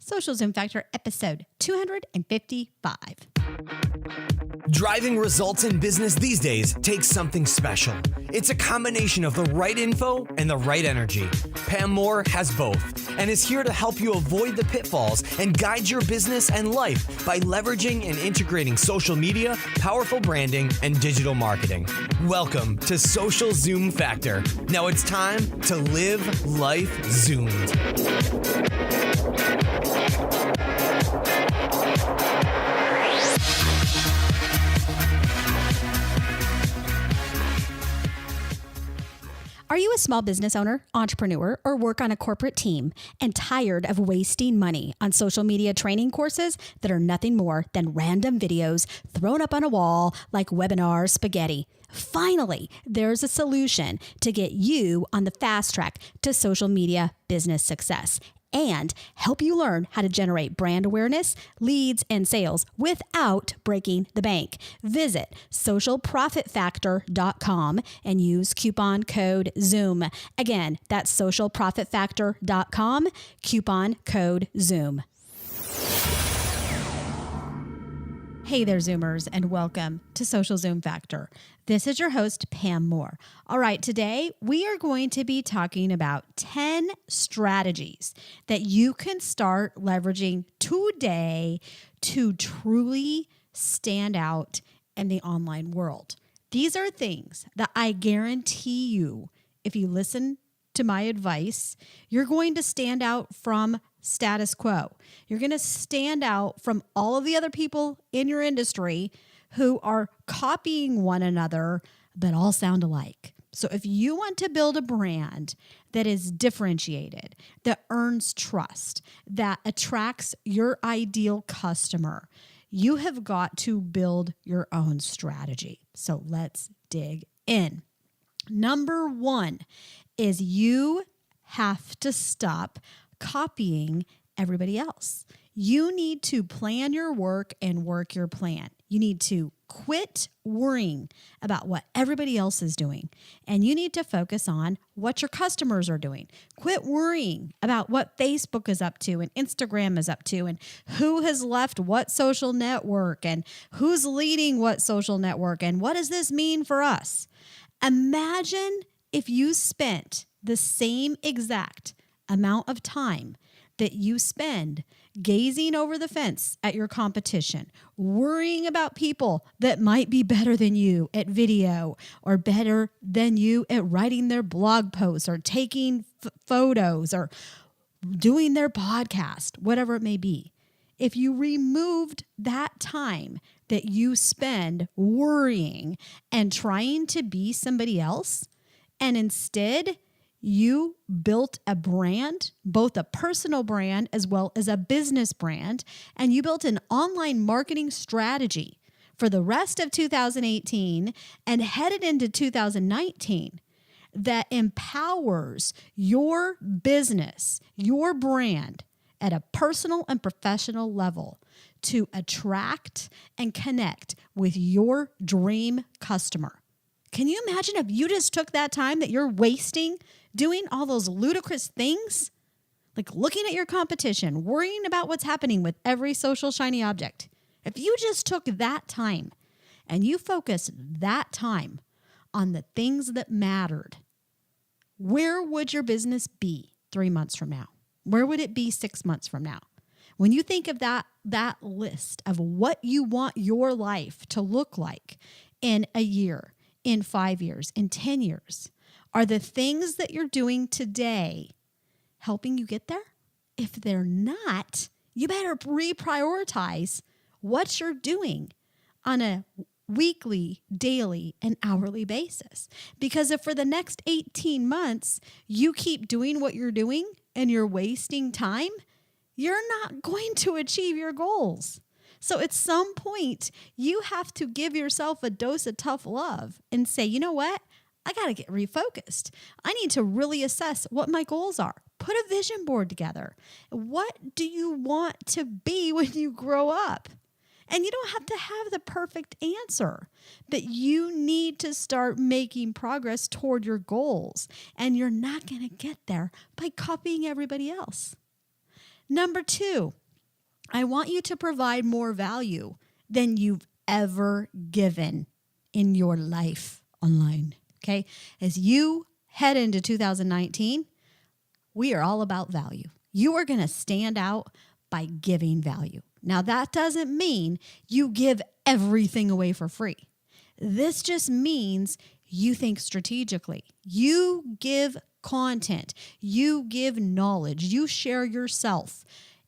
Social Zoom Factor episode 255. Driving results in business these days takes something special. It's a combination of the right info and the right energy. Pam Moore has both and is here to help you avoid the pitfalls and guide your business and life by leveraging and integrating social media, powerful branding, and digital marketing. Welcome to Social Zoom Factor. Now it's time to live life zoomed. Are you a small business owner, entrepreneur, or work on a corporate team and tired of wasting money on social media training courses that are nothing more than random videos thrown up on a wall like webinar spaghetti? Finally, there's a solution to get you on the fast track to social media business success and help you learn how to generate brand awareness, leads, and sales without breaking the bank. Visit socialprofitfactor.com and use coupon code ZOOM. Again, that's socialprofitfactor.com, coupon code ZOOM. Hey there, Zoomers, and welcome to Social Zoom Factor. This is your host, Pam Moore. All right, today we are going to be talking about 10 strategies that you can start leveraging today to truly stand out in the online world. These are things that I guarantee you, if you listen to my advice, you're going to stand out from status quo. You're going to stand out from all of the other people in your industry who are copying one another, but all sound alike. So if you want to build a brand that is differentiated, that earns trust, that attracts your ideal customer, you have got to build your own strategy. So let's dig in. Number one is you have to stop copying everybody else. You need to plan your work and work your plan. You need to quit worrying about what everybody else is doing. And you need to focus on what your customers are doing. Quit worrying about what Facebook is up to and Instagram is up to and who has left what social network and who's leading what social network and what does this mean for us? Imagine if you spent the same exact amount of time that you spend gazing over the fence at your competition, worrying about people that might be better than you at video or better than you at writing their blog posts or taking photos or doing their podcast, whatever it may be. If you removed that time that you spend worrying and trying to be somebody else, and instead you built a brand, both a personal brand as well as a business brand, and you built an online marketing strategy for the rest of 2018 and headed into 2019 that empowers your business, your brand at a personal and professional level to attract and connect with your dream customer. Can you imagine if you just took that time that you're wasting doing all those ludicrous things, like looking at your competition, worrying about what's happening with every social shiny object? If you just took that time and you focused that time on the things that mattered, where would your business be 3 months from now? Where would it be 6 months from now? When you think of that list of what you want your life to look like in a year, in 5 years, in 10 years, are the things that you're doing today helping you get there? If they're not, you better reprioritize what you're doing on a weekly, daily, and hourly basis. Because if for the next 18 months, you keep doing what you're doing and you're wasting time, you're not going to achieve your goals. So at some point, you have to give yourself a dose of tough love and say, you know what? I got to get refocused. I need to really assess what my goals are. Put a vision board together. What do you want to be when you grow up? And you don't have to have the perfect answer, but you need to start making progress toward your goals. And you're not going to get there by copying everybody else. Number 2, I want you to provide more value than you've ever given in your life online. Okay. As you head into 2019, we are all about value. You are going to stand out by giving value. Now, that doesn't mean you give everything away for free. This just means you think strategically. You give content. You give knowledge. You share yourself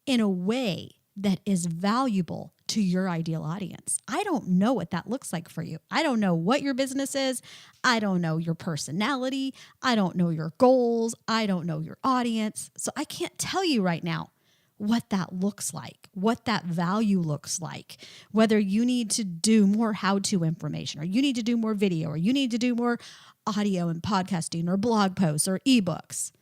in a way that is valuable to your ideal audience. I don't know what that looks like for you. I don't know what your business is. I don't know your personality. I don't know your goals. I don't know your audience. So I can't tell you right now what that looks like, what that value looks like, whether you need to do more how-to information, or you need to do more video, or you need to do more audio and podcasting or blog posts or ebooks.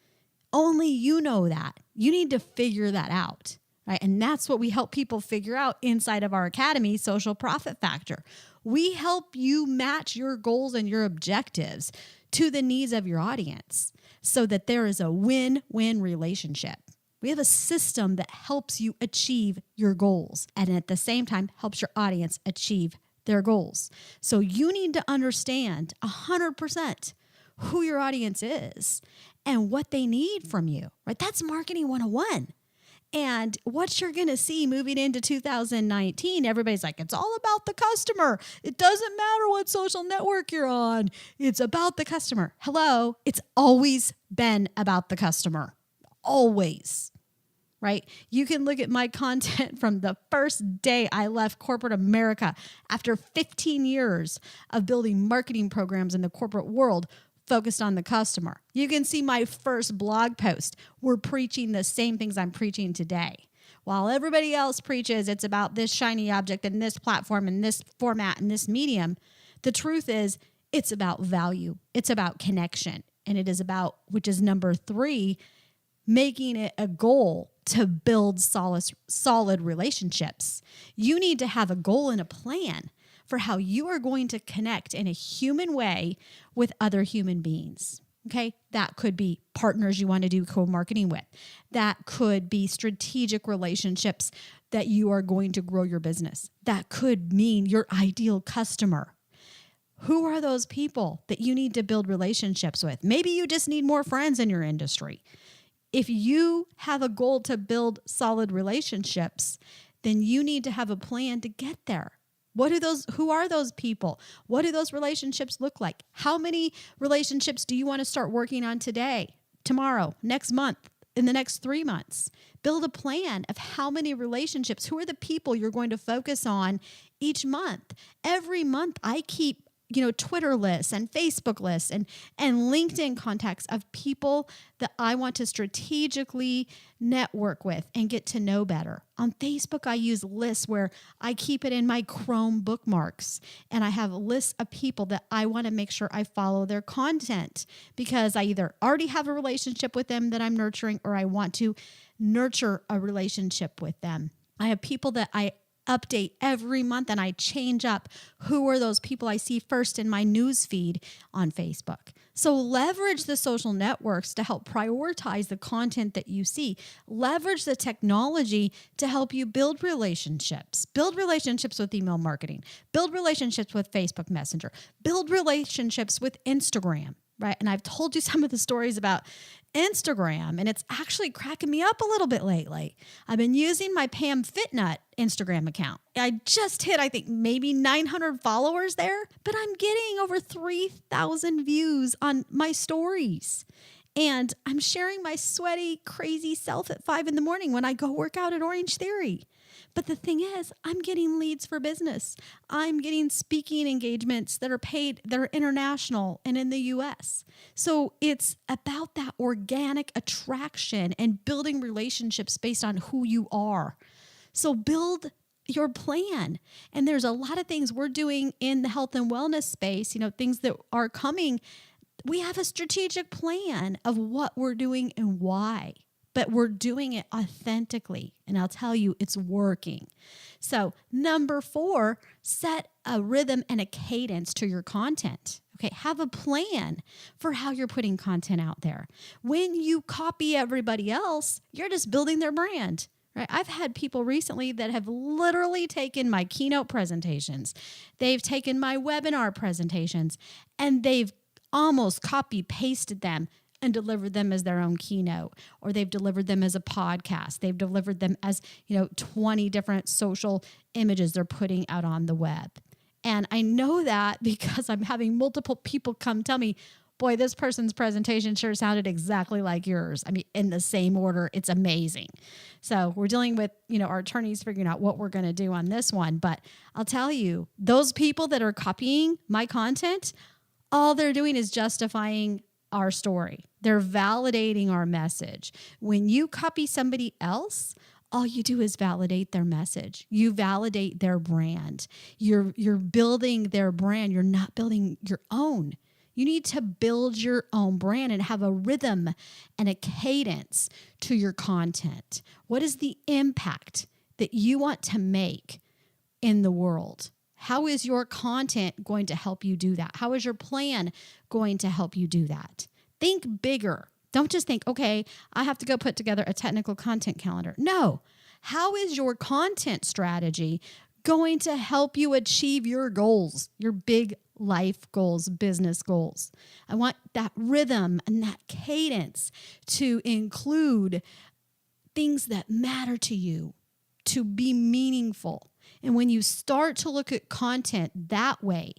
Only you know that. You need to figure that out. Right? And that's what we help people figure out inside of our academy, Social Profit Factor. We help you match your goals and your objectives to the needs of your audience so that there is a win-win relationship. We have a system that helps you achieve your goals and at the same time helps your audience achieve their goals. So you need to understand 100% who your audience is and what they need from you, right? That's marketing 101. And what you're going to see moving into 2019, everybody's like, it's all about the customer. It doesn't matter what social network you're on. It's about the customer. Hello, it's always been about the customer. Always. Right? You can look at my content from the first day I left corporate America after 15 years of building marketing programs in the corporate world focused on the customer. You can see my first blog post. We're preaching the same things I'm preaching today. While everybody else preaches it's about this shiny object and this platform and this format and this medium, the truth is it's about value. It's about connection. And it is about, which is number 3, making it a goal to build solid relationships. You need to have a goal and a plan for how you are going to connect in a human way with other human beings. Okay, that could be partners you want to do co-marketing with. That could be strategic relationships that you are going to grow your business. That could mean your ideal customer. Who are those people that you need to build relationships with? Maybe you just need more friends in your industry. If you have a goal to build solid relationships, then you need to have a plan to get there. Who are those people? What do those relationships look like? How many relationships do you want to start working on today, tomorrow, next month, in the next 3 months? Build a plan of how many relationships, who are the people you're going to focus on each month. Every month I keep Twitter lists and Facebook lists and LinkedIn contacts of people that I want to strategically network with and get to know better. On Facebook, I use lists where I keep it in my Chrome bookmarks, and I have lists of people that I want to make sure I follow their content because I either already have a relationship with them that I'm nurturing or I want to nurture a relationship with them. I have people that I update every month and I change up who are those people I see first in my news feed on Facebook. So leverage the social networks to help prioritize the content that you see. Leverage the technology to help you build relationships. Build relationships with email marketing. Build relationships with Facebook Messenger. Build relationships with Instagram. Right. And I've told you some of the stories about Instagram, and it's actually cracking me up a little bit lately. I've been using my Pam Fitnut Instagram account. I just hit, I think, maybe 900 followers there, but I'm getting over 3,000 views on my stories. And I'm sharing my sweaty, crazy self at 5 a.m. when I go work out at Orange Theory. But the thing is, I'm getting leads for business. I'm getting speaking engagements that are paid, that are international and in the US. So it's about that organic attraction and building relationships based on who you are. So build your plan. And there's a lot of things we're doing in the health and wellness space, things that are coming. We have a strategic plan of what we're doing and why. But we're doing it authentically. And I'll tell you, it's working. So number 4, set a rhythm and a cadence to your content. Okay, have a plan for how you're putting content out there. When you copy everybody else, you're just building their brand. Right? I've had people recently that have literally taken my keynote presentations. They've taken my webinar presentations and they've almost copy pasted them and delivered them as their own keynote, or they've delivered them as a podcast. They've delivered them as, 20 different social images they're putting out on the web. And I know that because I'm having multiple people come tell me, boy, this person's presentation sure sounded exactly like yours. I mean, in the same order. It's amazing. So we're dealing with, our attorneys figuring out what we're going to do on this one. But I'll tell you, those people that are copying my content, all they're doing is justifying our story. They're validating our message. When you copy somebody else, all you do is validate their message. You validate their brand. You're building their brand. You're not building your own. You need to build your own brand and have a rhythm and a cadence to your content. What is the impact that you want to make in the world? How is your content going to help you do that? How is your plan going to help you do that? Think bigger. Don't just think, okay, I have to go put together a technical content calendar. No. How is your content strategy going to help you achieve your goals, your big life goals, business goals? I want that rhythm and that cadence to include things that matter to you, to be meaningful. And when you start to look at content that way,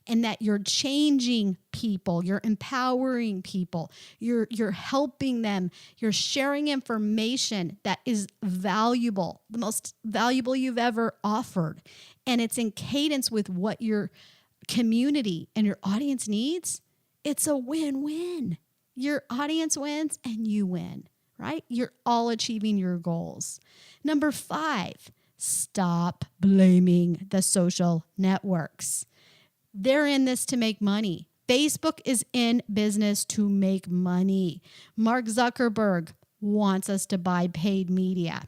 and that you're changing people, you're empowering people, you're helping them, you're sharing information that is valuable, the most valuable you've ever offered, and it's in cadence with what your community and your audience needs, it's a win-win. Your audience wins and you win, right? You're all achieving your goals. Number 5, stop blaming the social networks. They're in this to make money. Facebook is in business to make money. Mark Zuckerberg wants us to buy paid media.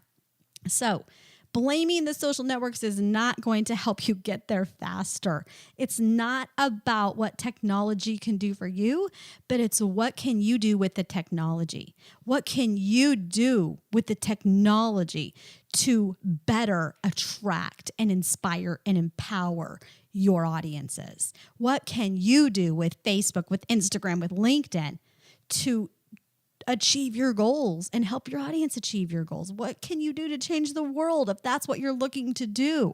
So blaming the social networks is not going to help you get there faster. It's not about what technology can do for you, but it's what can you do with the technology? What can you do with the technology to better attract and inspire and empower your audiences? What can you do with Facebook, with Instagram, with LinkedIn to achieve your goals and help your audience achieve your goals? What can you do to change the world if that's what you're looking to do?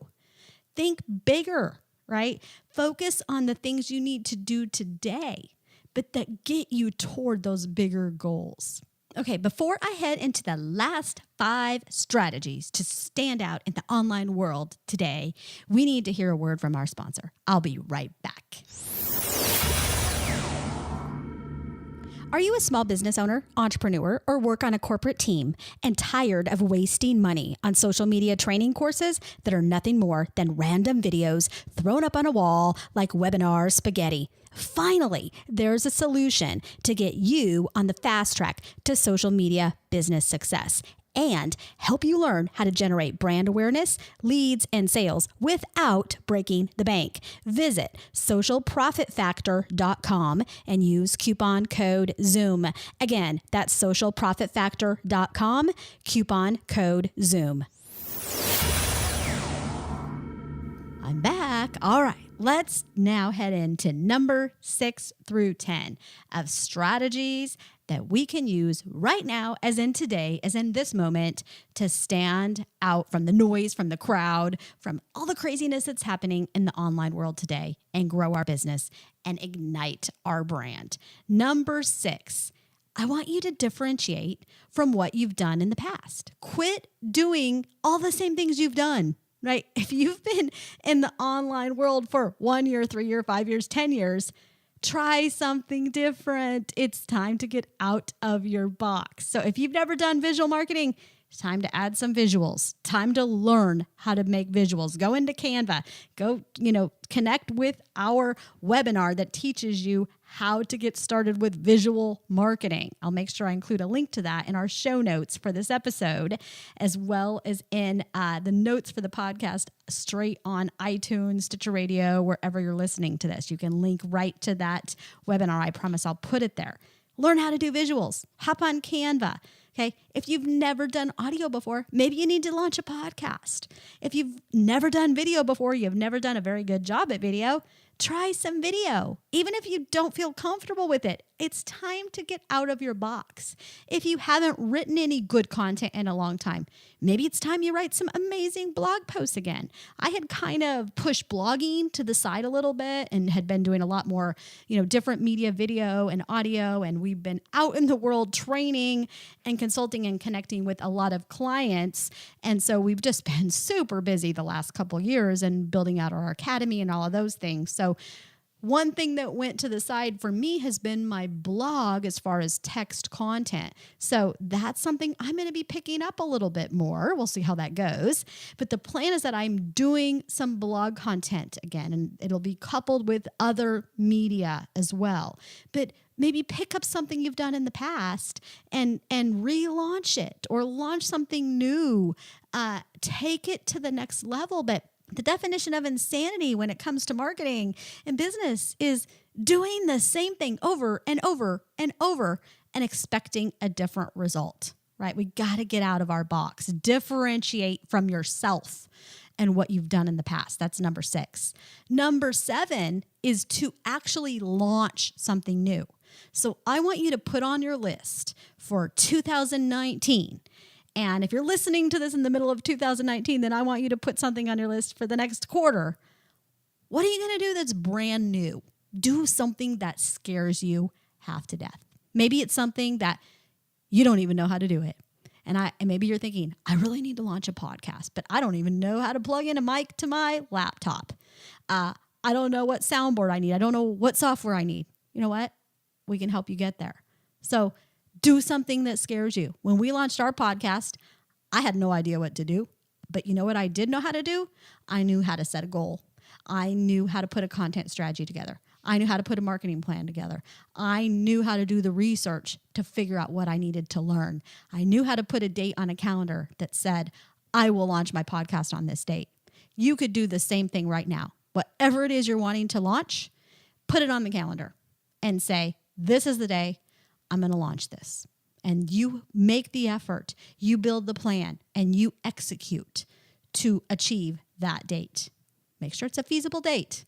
Think bigger, right? Focus on the things you need to do today, but that get you toward those bigger goals. Okay, before I head into the last 5 strategies to stand out in the online world today, we need to hear a word from our sponsor. I'll be right back. Are you a small business owner, entrepreneur, or work on a corporate team and tired of wasting money on social media training courses that are nothing more than random videos thrown up on a wall like webinar spaghetti? Finally, there's a solution to get you on the fast track to social media business success and help you learn how to generate brand awareness, leads, and sales without breaking the bank. Visit socialprofitfactor.com and use coupon code ZOOM. Again, that's socialprofitfactor.com, coupon code ZOOM. I'm back. All right. Let's now head into number 6 through 10 of strategies that we can use right now, as in today, as in this moment, to stand out from the noise, from the crowd, from all the craziness that's happening in the online world today and grow our business and ignite our brand. Number 6, I want you to differentiate from what you've done in the past. Quit doing all the same things you've done. Right? If you've been in the online world for 1 year, 3 years, 5 years, 10 years, try something different. It's time to get out of your box. So if you've never done visual marketing, it's time to add some visuals. Time to learn how to make visuals. Go into Canva. Go, connect with our webinar that teaches you how to get started with visual marketing. I'll make sure I include a link to that in our show notes for this episode, as well as in the notes for the podcast straight on iTunes, Stitcher Radio, wherever you're listening to this. You can link right to that webinar. I promise I'll put it there. Learn how to do visuals. Hop on Canva. Okay. If you've never done audio before, maybe you need to launch a podcast. If you've never done video before, you've never done a very good job at video, try some video. Even if you don't feel comfortable with it, it's time to get out of your box. If you haven't written any good content in a long time, maybe it's time you write some amazing blog posts again. I had kind of pushed blogging to the side a little bit and had been doing a lot more, different media, video and audio. And we've been out in the world training and consulting and connecting with a lot of clients. And so we've just been super busy the last couple of years and building out our academy and all of those things. So one thing that went to the side for me has been my blog as far as text content. So that's something I'm going to be picking up a little bit more. We'll see how that goes. But the plan is that I'm doing some blog content again, and it'll be coupled with other media as well. But maybe pick up something you've done in the past and relaunch it or launch something new. Take it to the next level. But the definition of insanity when it comes to marketing and business is doing the same thing over and over and over and expecting a different result, right? We got to get out of our box, differentiate from yourself and what you've done in the past. That's number 6. Number 7 is to actually launch something new. So I want you to put on your list for 2019. And if you're listening to this in the middle of 2019, then I want you to put something on your list for the next quarter. What are you going to do that's brand new? Do something that scares you half to death. Maybe it's something that you don't even know how to do it. And maybe you're thinking, I really need to launch a podcast, but I don't even know how to plug in a mic to my laptop. I don't know what soundboard I need. I don't know what software I need. You know what? We can help you get there. So do something that scares you. When we launched our podcast, I had no idea what to do. But you know what I did know how to do? I knew how to set a goal. I knew how to put a content strategy together. I knew how to put a marketing plan together. I knew how to do the research to figure out what I needed to learn. I knew how to put a date on a calendar that said, I will launch my podcast on this date. You could do the same thing right now. Whatever it is you're wanting to launch, put it on the calendar and say, this is the day I'm going to launch this. And you make the effort, you build the plan, and you execute to achieve that date. Make sure it's a feasible date,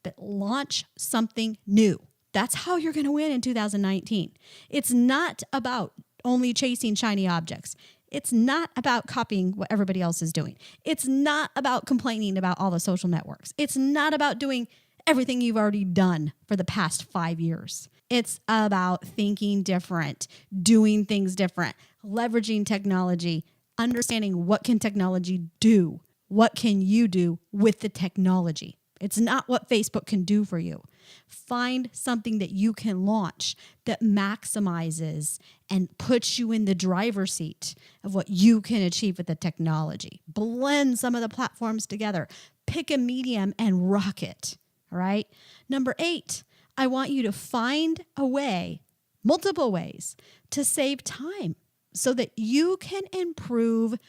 but launch something new. That's how you're going to win in 2019. It's not about only chasing shiny objects. It's not about copying what everybody else is doing. It's not about complaining about all the social networks. It's not about doing everything you've already done for the past 5 years. It's about thinking different, doing things different, leveraging technology, understanding what can technology do? What can you do with the technology? It's not what Facebook can do for you. Find something that you can launch that maximizes and puts you in the driver's seat of what you can achieve with the technology. Blend some of the platforms together. Pick a medium and rock it. All right. Number 8, I want you to find a way, multiple ways, to save time so that you can improve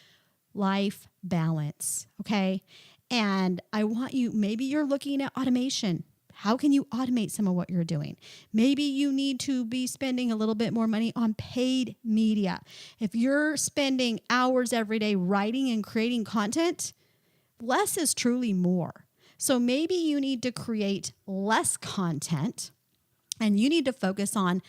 life balance. Okay. And I want you, maybe you're looking at automation. How can you automate some of what you're doing? Maybe you need to be spending a little bit more money on paid media. If you're spending hours every day writing and creating content, less is truly more. So maybe you need to create less content and you need to focus on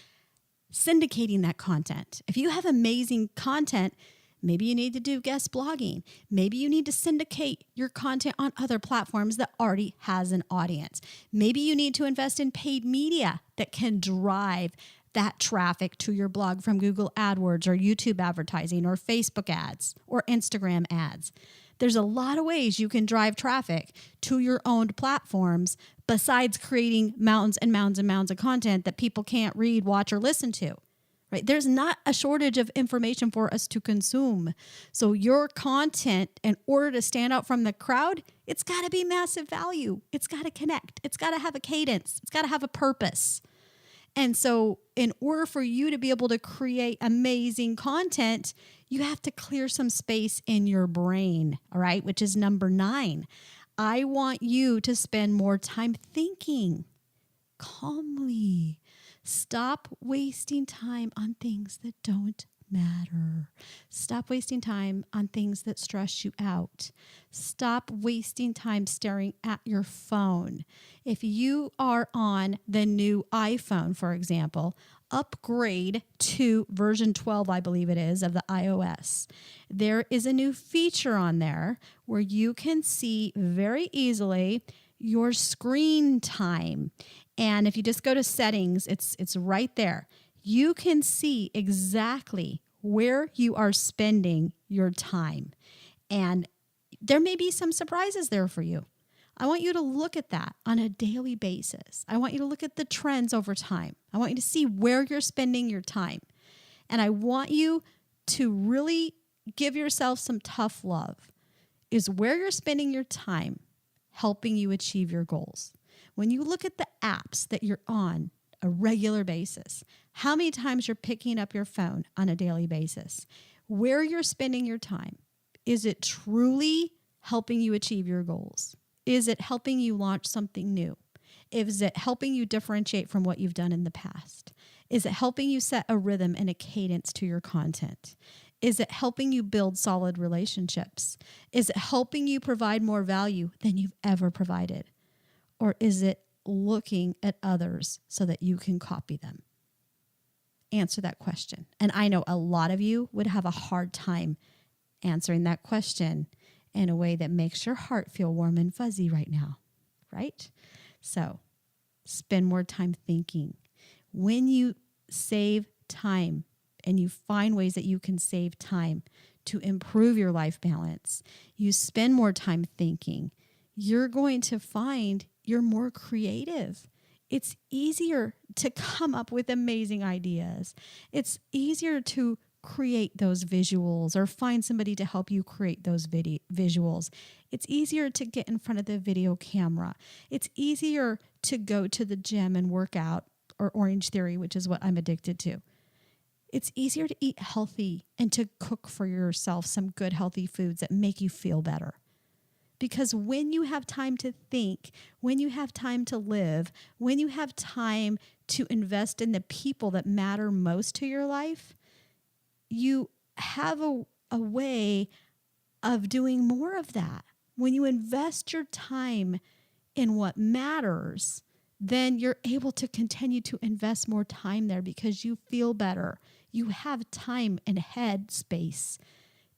syndicating that content. If you have amazing content, maybe you need to do guest blogging. Maybe you need to syndicate your content on other platforms that already has an audience. Maybe you need to invest in paid media that can drive that traffic to your blog from Google AdWords or YouTube advertising or Facebook ads or Instagram ads. There's a lot of ways you can drive traffic to your owned platforms besides creating mountains and mounds and mounds of content that people can't read, watch, or listen to. Right? There's not a shortage of information for us to consume. So your content, in order to stand out from the crowd, it's got to be massive value. It's got to connect. It's got to have a cadence. It's got to have a purpose. And so in order for you to be able to create amazing content, you have to clear some space in your brain, all right, which is number 9. I want you to spend more time thinking calmly. Stop wasting time on things that don't matter. Stop wasting time on things that stress you out. Stop wasting time staring at your phone. If you are on the new iPhone, for example, upgrade to version 12, I believe it is, of the iOS. There is a new feature on there where you can see very easily your screen time. And if you just go to settings, it's right there. You can see exactly where you are spending your time. And there may be some surprises there for you. I want you to look at that on a daily basis. I want you to look at the trends over time. I want you to see where you're spending your time. And I want you to really give yourself some tough love. Is where you're spending your time helping you achieve your goals? When you look at the apps that you're on a regular basis, how many times you're picking up your phone on a daily basis, where you're spending your time, is it truly helping you achieve your goals? Is it helping you launch something new? Is it helping you differentiate from what you've done in the past? Is it helping you set a rhythm and a cadence to your content? Is it helping you build solid relationships? Is it helping you provide more value than you've ever provided? Or is it looking at others so that you can copy them? Answer that question. And I know a lot of you would have a hard time answering that question in a way that makes your heart feel warm and fuzzy right now, right? So spend more time thinking. When you save time and you find ways that you can save time to improve your life balance, you spend more time thinking, you're going to find you're more creative. It's easier to come up with amazing ideas. It's easier to create those visuals or find somebody to help you create those visuals. It's easier to get in front of the video camera. It's easier to go to the gym and work out, or Orange Theory, which is what I'm addicted to. It's easier to eat healthy and to cook for yourself some good, healthy foods that make you feel better. Because when you have time to think, when you have time to live, when you have time to invest in the people that matter most to your life, you have a way of doing more of that. When you invest your time in what matters, then you're able to continue to invest more time there because you feel better. You have time and head space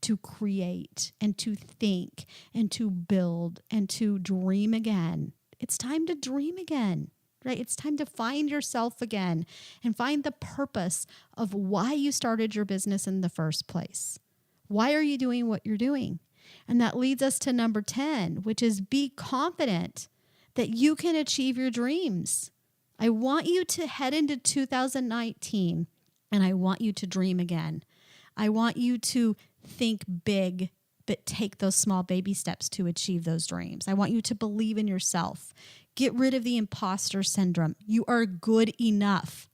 to create and to think and to build and to dream again. It's time to dream again, right? It's time to find yourself again and find the purpose of why you started your business in the first place. Why are you doing what you're doing? And that leads us to number 10, which is be confident that you can achieve your dreams. I want you to head into 2019 and I want you to dream again. I want you to think big, but take those small baby steps to achieve those dreams. I want you to believe in yourself. Get rid of the imposter syndrome. You are good enough.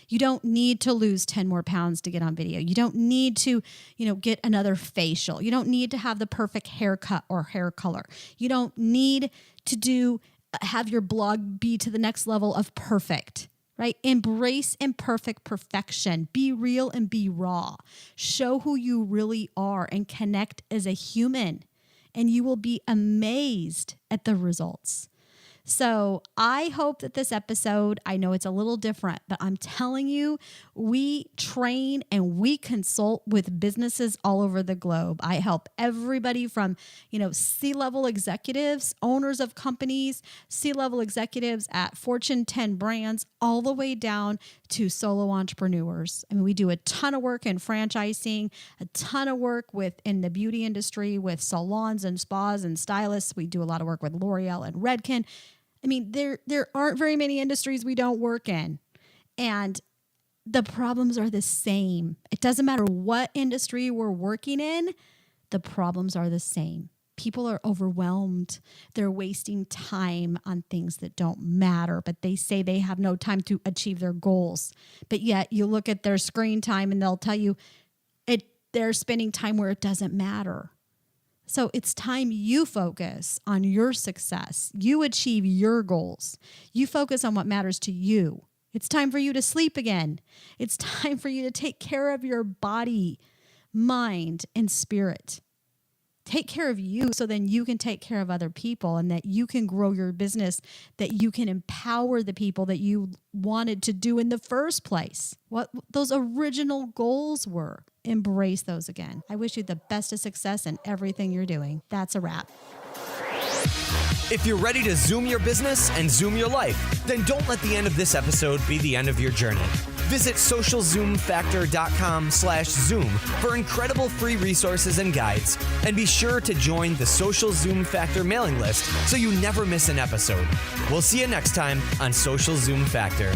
You don't need to lose 10 more pounds to get on video. You don't need to, get another facial. You don't need to have the perfect haircut or hair color. You don't need to have your blog be to the next level of perfect. Right? Embrace imperfect perfection. Be real and be raw. Show who you really are and connect as a human, and you will be amazed at the results. So I hope that this episode, I know it's a little different, but I'm telling you, we train and we consult with businesses all over the globe. I help everybody from, C-level executives, owners of companies, C-level executives at Fortune 10 brands, all the way down to solo entrepreneurs. I mean, we do a ton of work in franchising, a ton of work in the beauty industry with salons and spas and stylists. We do a lot of work with L'Oreal and Redken. I mean, there aren't very many industries we don't work in. And the problems are the same. It doesn't matter what industry we're working in, the problems are the same. People are overwhelmed. They're wasting time on things that don't matter, but they say they have no time to achieve their goals. But yet you look at their screen time and they'll tell you they're spending time where it doesn't matter. So it's time you focus on your success. You achieve your goals. You focus on what matters to you. It's time for you to sleep again. It's time for you to take care of your body, mind, and spirit. Take care of you so then you can take care of other people and that you can grow your business, that you can empower the people that you wanted to do in the first place. What those original goals were. Embrace those again. I wish you the best of success in everything you're doing. That's a wrap. If you're ready to Zoom your business and Zoom your life, then don't let the end of this episode be the end of your journey. Visit socialzoomfactor.com/Zoom for incredible free resources and guides. And be sure to join the Social Zoom Factor mailing list so you never miss an episode. We'll see you next time on Social Zoom Factor.